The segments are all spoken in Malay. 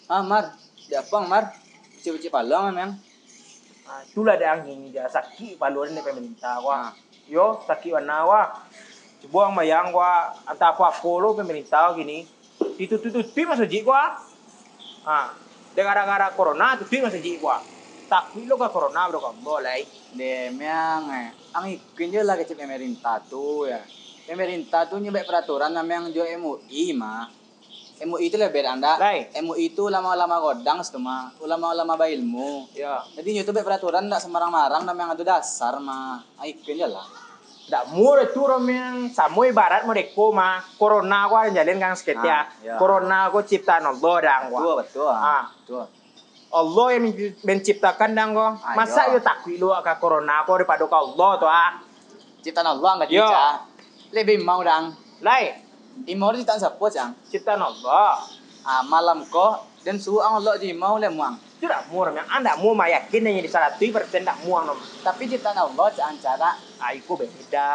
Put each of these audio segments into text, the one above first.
Ah, Mar. Di apang, Mar? Cip-cip palang, memang. Itulah dia angin dia sakit paluan ni pemerintah wa. Ah. Yo sakit warna wa. Coba ang mayang wa anta aku Apollo pemerintah gini. Itu masjid wa. Gara-gara corona itu masjid wa. Takwi lo ka corona bro kan boleh. De, memang. Ang ikin je lah kecil pemerintah tu ya. Pemerintah tu nyebek peraturan memang jo MUI mah. MUI itu lebih anda. Lai. MUI itu ulama-ulama godang semua, ulama-ulama berilmu. Ya. Jadi nyu itu peraturan ndak sembarang-marang memang ada dasar mah. Ikin je lah. Dak mure tu yang samo ibarat mo deko mah corona ko jalin kang seketia. Ya. Corona ko ciptaan Allah dang wa. Betul. Betul. Allah yang menciptakan dang ko. Masa yo takwi lu ka corona ko daripada ka Allah to Ciptaan Allah enggak Yo. dica. Lebih mau dang. Lai, Imau di ciptaan siapa cang? ciptaan Allah. Malam ko dan suhu ang Allah di mau le muang. Itu dak murah yang anda mau mayakin yang di salah tu persen dak muang nom. Tapi ciptaan Allah cang cara. Iku beda.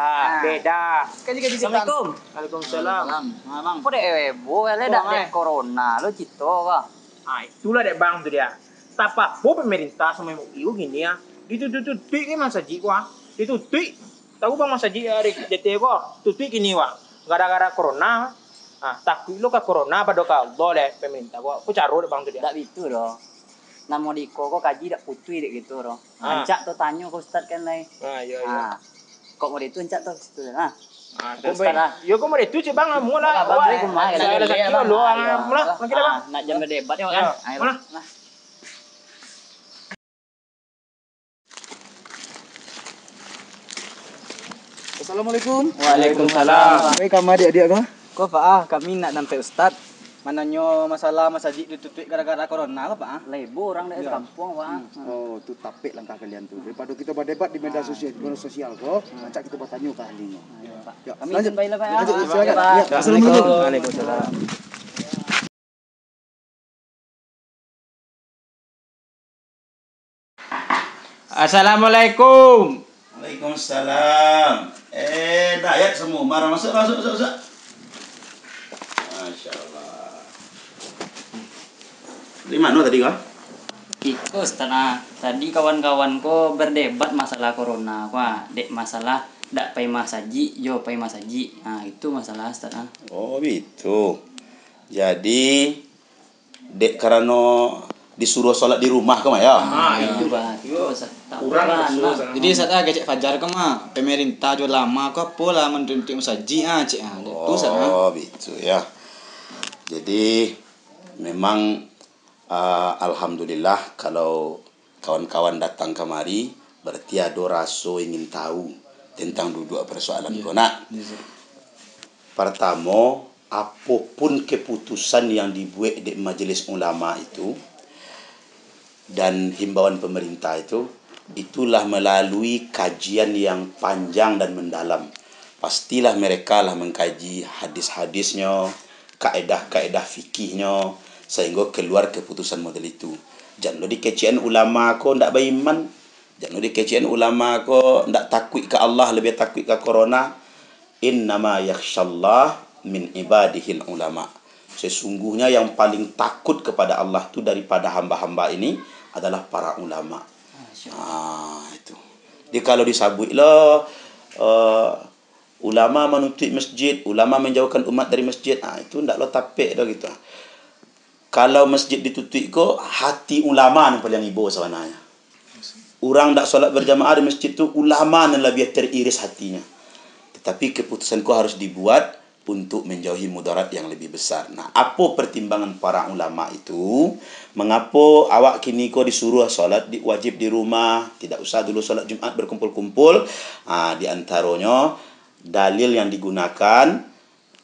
Kan juga diciptaan. Waalaikumsalam. Bang. Kok dek ebo le dak dek corona lo cito ka. Itulah dek bang tu dia. Tapa po pemerintah sama MUI gini ya. Ditutup ni masa jiwa. Ditutup. Tahu bang masa jiwa DT ko. Tutup gini wa. Gara-gara corona. Takut lo ka corona pada ka Allah deh pemerintah ko. Aku caro dek bang tu dia. Dak gitu doh. Namo diko kok kaji dak putui dek gitu doh. Ah. Ancak tuh tanyo ke ustad kan lai. Iya. Kok mau itu ancak tuh situ nah. Yo kau mau itu sih bang, mula. Abang dari kumah ya. Saya ada sakit lo, mula. Kita bang. Nak jam berdebat ya kan. Ayo. Mula. Assalamualaikum. Waalaikumsalam. Baik kamu adik-adik ko? Ko kami nak nampai ustad. Mananyo masalah masjid ditutup gara-gara corona ko pak? Lebo orang dari kampung pak. Oh, itu tapik langkah kalian tuh. Daripada kita berdebat di media sosial kok, macam kita bertanya ke ahlinya. Ayo pak. Ya, Kami lanjut. izin baiklah pak. Lanjut, Ya, silakan. Pak. Ya, Assalamualaikum. Waalaikumsalam. Assalamualaikum. Waalaikumsalam. Dayat semua. Masuk. Masya Allah. Di mana tadi kau? Itu setelah tadi kawan-kawanku berdebat masalah corona wah dek masalah dak pay masaji yo pay masaji itu masalah setelah Oh, gitu. Jadi dek karena disuruh sholat di rumah kau ya? itu bah itu Kurang disuruh sana. Jadi saat cek fajar ke mah pemerintah jo lama ko pola mentunjuk masjid cek itu sana. Oh, gitu ya. Jadi memang alhamdulillah kalau kawan-kawan datang kemari berarti ada rasa ingin tahu tentang duduk persoalan kau nak. Pertama, apapun keputusan yang dibuat di majelis ulama itu dan himbauan pemerintah itu, itulah melalui kajian yang panjang dan mendalam. Pastilah mereka lah mengkaji hadis-hadisnya, kaedah-kaedah fikihnya, sehingga keluar keputusan model itu. Jangan dikecian ulama ko ndak beriman, jangan dikecian ulama ko ndak takut ke Allah, lebih takut ke corona. Innama yakhshallah min ibadihil ulama. Sesungguhnya yang paling takut kepada Allah itu daripada hamba-hamba ini adalah para ulama. Itu. Jadi kalau disabut lah ulama menutup masjid, ulama menjauhkan umat dari masjid, itu ndak lo tapik dah gitu. Kalau masjid ditutup ko hati ulama yang paling ibu sebenarnya. Orang ndak solat berjamaah di masjid tu ulama yang lebih teriris hatinya. Tetapi keputusan ko harus dibuat untuk menjauhi mudarat yang lebih besar. Nah, apa pertimbangan para ulama itu? Mengapa awak kini ko disuruh solat wajib di rumah, tidak usah dulu solat Jumat berkumpul-kumpul? Di antaranya dalil yang digunakan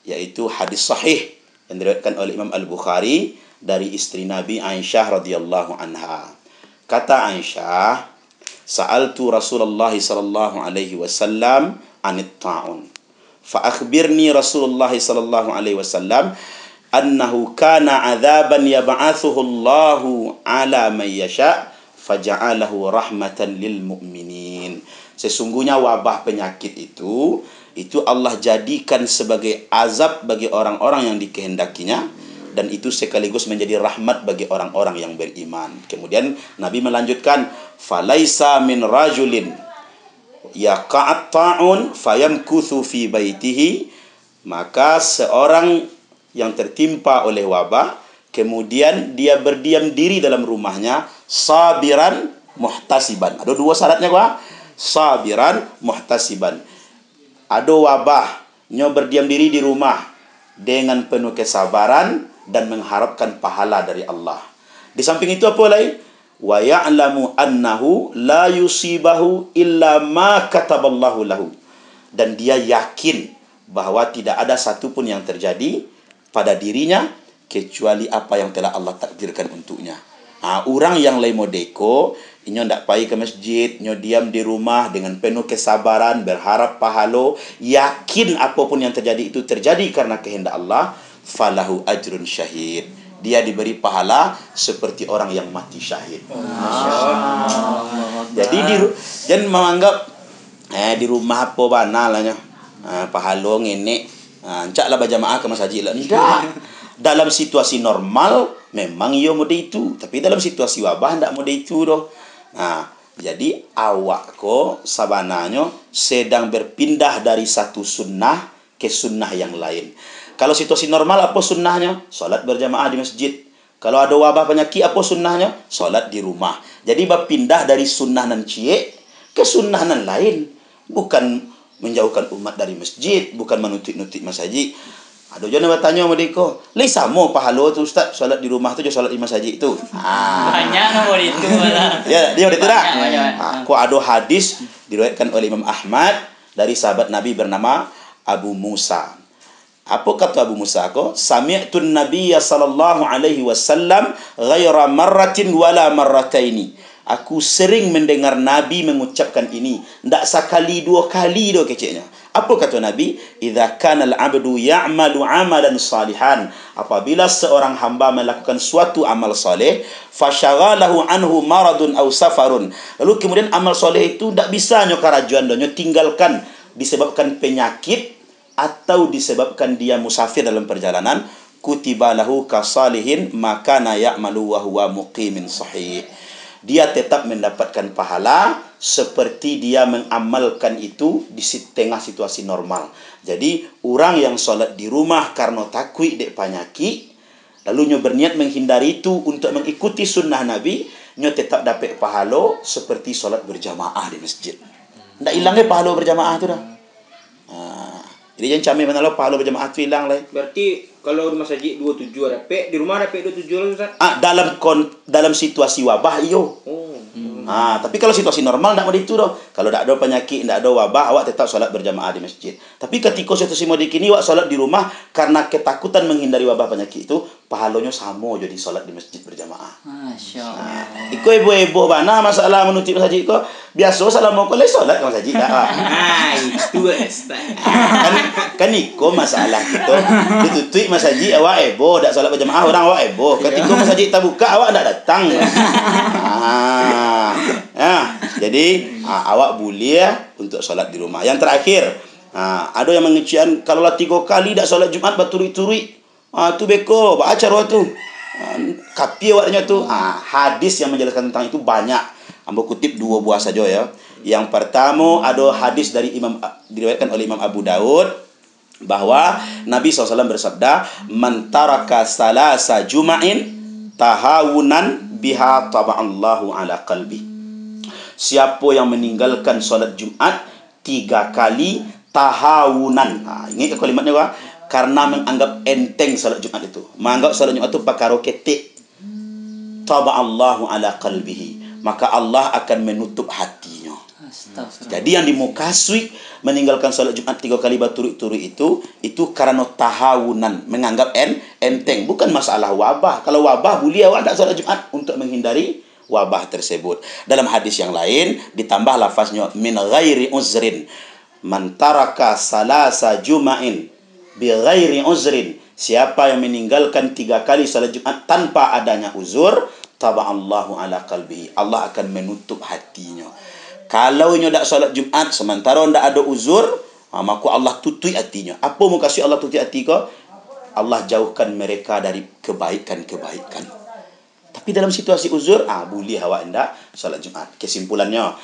yaitu hadis sahih yang diriwayatkan oleh Imam Al-Bukhari dari istri Nabi Aisyah radhiyallahu anha. Kata Aisyah, "Sa'altu Rasulullah sallallahu alaihi wasallam anit ta'un. Fa akhbirni Rasulullah sallallahu alaihi wasallam annahu kana 'adzaban yab'athuhu Allahu 'ala man yasha' faja'alahu rahmatan lil mu'minin." Sesungguhnya wabah penyakit itu Allah jadikan sebagai azab bagi orang-orang yang dikehendakinya, dan itu sekaligus menjadi rahmat bagi orang-orang yang beriman. Kemudian Nabi melanjutkan, falaisa min rajulin yaqa'at ta'un fayamkuthu fi baitihi, maka seorang yang tertimpa oleh wabah kemudian dia berdiam diri dalam rumahnya, sabiran muhtasiban. Ada dua syaratnya gua. Sabiran muhtasiban. Ada wabah, nyo berdiam diri di rumah dengan penuh kesabaran dan mengharapkan pahala dari Allah. Di samping itu apa lagi? Wa ya'lamu annahu la yusibahu illa ma kataballahu lahu. Dan dia yakin bahwa tidak ada satupun yang terjadi pada dirinya kecuali apa yang telah Allah takdirkan untuknya. Orang yang lain modeko, inyo ndak pai ke masjid, nyo diam di rumah dengan penuh kesabaran, berharap pahala, yakin apapun yang terjadi itu terjadi karena kehendak Allah, falahu ajrun syahid. Dia diberi pahala seperti orang yang mati syahid. Jadi jangan menganggap di rumah apa bana lah nya. Pahala ngene. Encaklah berjamaah ke masjid lah. Tidak. Dalam situasi normal memang ia mode itu, tapi dalam situasi wabah ndak mode itu doh. Jadi awak ko sabananya sedang berpindah dari satu sunnah ke sunnah yang lain. Kalau situasi normal apa sunnahnya? Salat berjamaah di masjid. Kalau ada wabah penyakit apa sunnahnya? Salat di rumah. Jadi berpindah dari sunnah nan cie ke sunnah nan lain. Bukan menjauhkan umat dari masjid, bukan menuntut-nuntut masjid. Ada juga yang bertanya sama Deko, "Lai sama pahala tu Ustaz, salat di rumah tu je salat di masjid tu." Banyak nomor itu malah. Ya, dia betul tak? Banyak. Kok ada hadis diriwayatkan oleh Imam Ahmad dari sahabat Nabi bernama Abu Musa. Apa kata Abu Musa ko? Sami'tun Nabiyya sallallahu alaihi wasallam ghaira marratin wala marrataini. Aku sering mendengar Nabi mengucapkan ini, ndak sekali dua kali do keceknya. Apa kata Nabi? Idza kana al-'abdu ya'malu 'amalan salihan. Apabila seorang hamba melakukan suatu amal soleh, fasyaghalahu anhu maradun aw safarun. Lalu kemudian amal soleh itu ndak bisa nyo karajuan do, nyo tinggalkan disebabkan penyakit atau disebabkan dia musafir dalam perjalanan, kutiba lahu kasalihin makana ya'malu wa huwa muqimin sahih. Dia tetap mendapatkan pahala seperti dia mengamalkan itu di tengah situasi normal. Jadi orang yang solat di rumah karena takut dek penyakit, lalu nyo berniat menghindari itu untuk mengikuti sunnah Nabi, nyo tetap dapat pahala seperti solat berjamaah di masjid. Ndak hilangnya pahala berjamaah tu dah. Jadi jangan camai mana lo pahala berjamaah tu hilang lah. Berarti kalau di masjid 27 dapat, di rumah dapat 27 lah Ustaz. Dalam situasi wabah iyo. Tapi kalau situasi normal tak mau itu doh. Kalau tak ada penyakit, tak ada wabah, awak tetap solat berjamaah di masjid. Tapi ketika situasi mode kini awak solat di rumah karena ketakutan menghindari wabah penyakit itu, pahalanya sama jadi solat di masjid berjamaah. Masya-Allah. Iko ibu-ibu mana masalah menutup masjid ko? Biasa salam mau le solat ke masjid tak. Itu Ustaz. Kan iko masalah gitu. Ditutup masjid awak ibu tak solat berjamaah, orang awak ibu. Ketika masjid tak buka awak tak datang. Jadi awak boleh untuk solat di rumah. Yang terakhir, ada yang mengecian kalau lah 3 kali dak solat Jumat berturut-turut. Tu beko, baca acara tu. Kapi awaknya tu. Hadis yang menjelaskan tentang itu banyak. Ambo kutip 2 buah saja ya. Yang pertama ada hadis dari diriwayatkan oleh Imam Abu Daud bahwa Nabi SAW bersabda, "Man taraka salasa juma'in tahawunan biha taba'allahu ala qalbi." Siapa yang meninggalkan solat Jumat 3 kali tahawunan. Ingat kalimatnya apa? Karena menganggap enteng solat Jumat itu. Menganggap solat Jumat itu perkara ketik. Taba'allahu ala qalbihi. Maka Allah akan menutup hatinya. Jadi yang dimukasui meninggalkan solat Jumat 3 kali berturut-turut itu karena tahawunan, menganggap enteng, bukan masalah wabah. Kalau wabah boleh awak tak solat Jumat untuk menghindari wabah tersebut. Dalam hadis yang lain ditambah lafaznya min ghairi uzrin. Man taraka salasa juma'in bi ghairi uzrin. Siapa yang meninggalkan 3 kali salat Jumat tanpa adanya uzur, taba'allahu ala qalbihi. Allah akan menutup hatinya. Kalau nyo dak salat Jumat sementara ndak ada uzur, maka Allah tutup hatinya. Apa mau kasih Allah tutup hati kau? Allah jauhkan mereka dari kebaikan-kebaikan. Tapi dalam situasi uzur, boleh awak hendak solat Jumat. Kesimpulannya,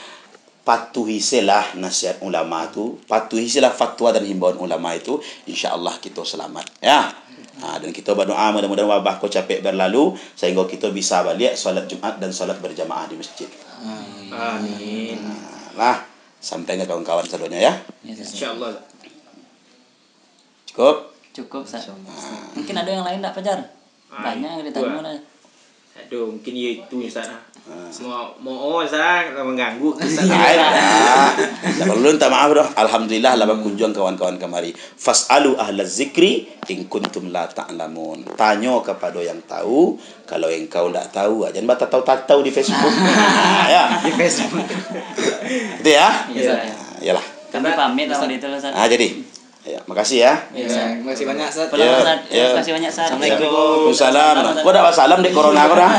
patuhi silah nasihat ulama tu, patuhi silah fatwa dan himbauan ulama itu, insya-Allah kita selamat. Ya. Dan kita berdoa mudah-mudahan wabah kau capek berlalu sehingga kita bisa balik solat Jumat dan solat berjamaah di masjid. Amin. Lah, sampai ke kawan-kawan seluruhnya ya. Insyaallah. Cukup Ustaz. Mungkin ada yang lain tak Fajar? Banyak yang ditanya lah. Aduh, mungkin itu Ustaz. Semua mau Ustaz mengganggu Ustaz. Tak perlu minta maaf dah. Alhamdulillah lah berkunjung kawan-kawan kemari. Fas'alu ahlaz zikri in kuntum la ta'lamun. Tanya kepada yang tahu. Kalau engkau tak tahu, jangan baca tahu-tahu di Facebook. Ya, Di Facebook. itu ya. Yalah. Kami pamit sama itu Ustaz. Jadi. Ya, makasih ya. Terima kasih banyak, Ustaz. Terima kasih banyak Ustaz. Assalamualaikum. Waalaikumsalam. Kau dah salam dek corona kau dah.